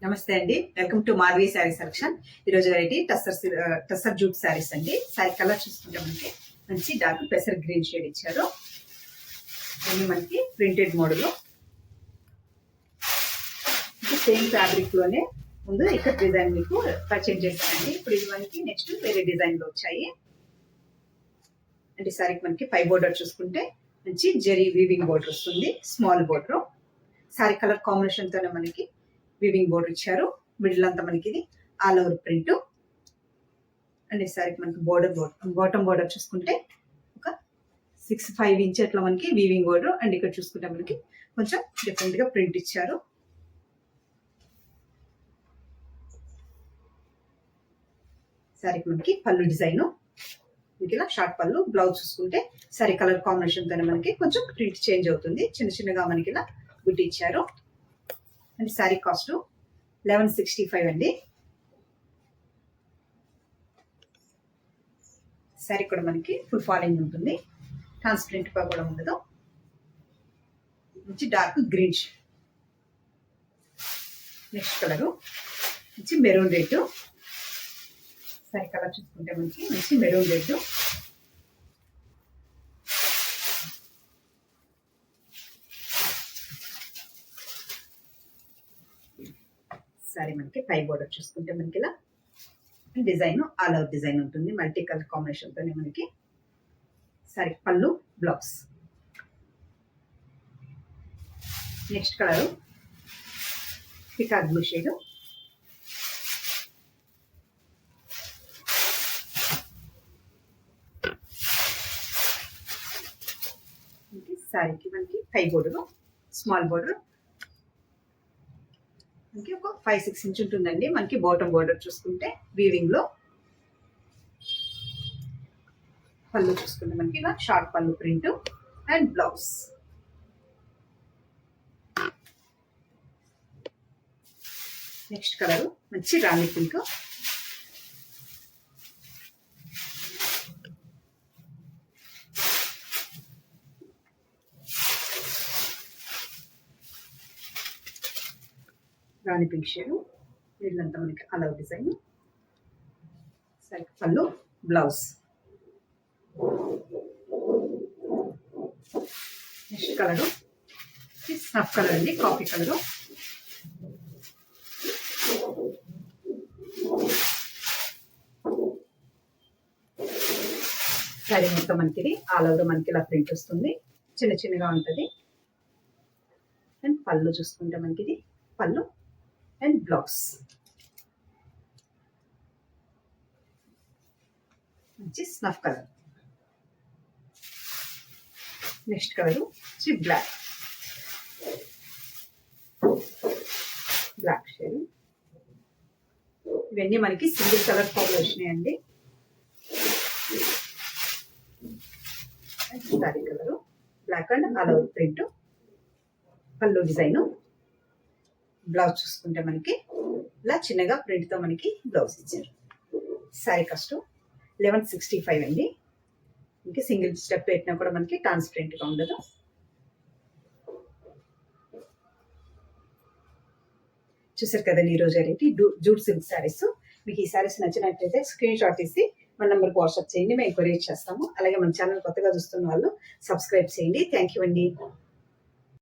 నమస్తే అండి, welcome to Madhavi sari selection. ఈరోజు వెరైటీ టస్సర్ జూట్ శారీస్ అండి. శారీ కలర్ చూసుకుంటే మనకి మంచి డార్క్ పెసర్ గ్రీన్ షేడ్ ఇచ్చారు. అన్ని మనకి ప్రింటెడ్ మోడల్, సేమ్ ఫ్యాబ్రిక్ లోనే ముందు ఇక్కడ డిజైన్ మీకు పర్చేజ్ చేస్తానండి. ఇప్పుడు ఇది మనకి నెక్స్ట్ వేరే డిజైన్ లో వచ్చాయి. అంటే శారీకి మనకి పై బోర్డర్ చూసుకుంటే మంచి జెరీ వీవింగ్ బోర్డర్ వస్తుంది, small border. Sari colour combination తోనే మనకి వీవింగ్ బోర్డర్ ఇచ్చారు. మిడిల్ అంతా మనకి ఇది ఆల్ ఓవర్ ప్రింట్. అండ్ ఈసారికి మనకి బాటమ్ బోర్డర్ చూసుకుంటే ఒక 6-5 ఇంచ్ అట్లా మనకి వీవింగ్ బోర్డర్. అండ్ ఇక్కడ చూసుకుంటే మనకి కొంచెం డిఫరెంట్ గా ప్రింట్ ఇచ్చారు. శారీకి మనకి పళ్ళు డిజైన్ మనకి ఇలా షార్ట్ పళ్ళు. బ్లౌజ్ చూసుకుంటే శారీ కలర్ కాంబినేషన్ తోనే మనకి కొంచెం ప్రింట్ చేంజ్ అవుతుంది. చిన్న చిన్నగా మనకి ఇలా బుట్టి ఇచ్చారు. అండ్ శారీ కాస్ట్ 1165 అండి. శారీ కూడా మనకి ఫుల్ ఫాలింగ్ ఉంటుంది, ట్రాన్స్పరెంట్ గా కూడా ఉండదు. మంచి డార్క్ గ్రీన్. నెక్స్ట్ కలరు మంచి మెరూన్ రెడ్. శారీ కలర్ చూసుకుంటే మనకి మంచి మెరూన్ రెడ్. సారీ మనకి పై బోర్డర్ చూసుకుంటే మనకి ఇలా డిజైన్ ఆల్ అవుట్ డిజైన్ ఉంటుంది, మల్టీ కలర్ కాంబినేషన్ తోనే మనకి. సారీ పళ్ళు, blouse. Next colour peacock blue shade. సారీకి మనకి పై బోర్డర్ స్మాల్ బోర్డర్ మనకి ఒక 5-6 ఇంచ్ ఉంటుందండి. మనకి బాటమ్ బోర్డర్ చూసుకుంటే వీవింగ్ లో. పళ్ళు చూసుకుంటే మనకి ఇలా షార్ట్ పళ్ళు print and blouse. Next colour మంచి రాణి పింక్. రాణి పింక్ షేడ్. వీళ్ళంతా మనకి అలవ్ డిజైన్. సరే పళ్ళు, blouse. Next colour snuff colour అండి, కాఫీ కలరు. సరే మొత్తం మనకి ఆల్ ఓవర్ మనకి ఇలా ప్రింట్ వస్తుంది, చిన్న చిన్నగా ఉంటుంది. అండ్ పళ్ళు చూసుకుంటే మనకి ఇది పళ్ళు అండ్ బ్లౌజ్. మంచి snuff colour. Next colour black shade. ఇవన్నీ మనకి సింగిల్ కలర్ కాంబినేషన్ అండి. Sari colour black and all over print. Pallu design. Blouse చూసుకుంటే మనకి ఇలా చిన్నగా ప్రింట్ తో మనకి బ్లౌజ్ ఇచ్చారు. శారీ కాస్ట్ 1165 అండి. ఇంకా సింగిల్ స్టెప్ పెట్టినా కూడా మనకి ట్రాన్స్పరెంట్ గా ఉండదు. చూసారు కదండి ఈరోజు వెరైటీ జూట్ సిల్క్ శారీస్. మీకు ఈ శారీస్ నచ్చినట్లయితే స్క్రీన్ షాట్ తీసి మన నెంబర్కి వాట్సాప్ చేయండి, మేము కొరియర్ చేస్తాము. అలాగే మన ఛానల్ కొత్తగా చూస్తున్న వాళ్ళు సబ్స్క్రైబ్ చేయండి. థ్యాంక్ యూ అండి.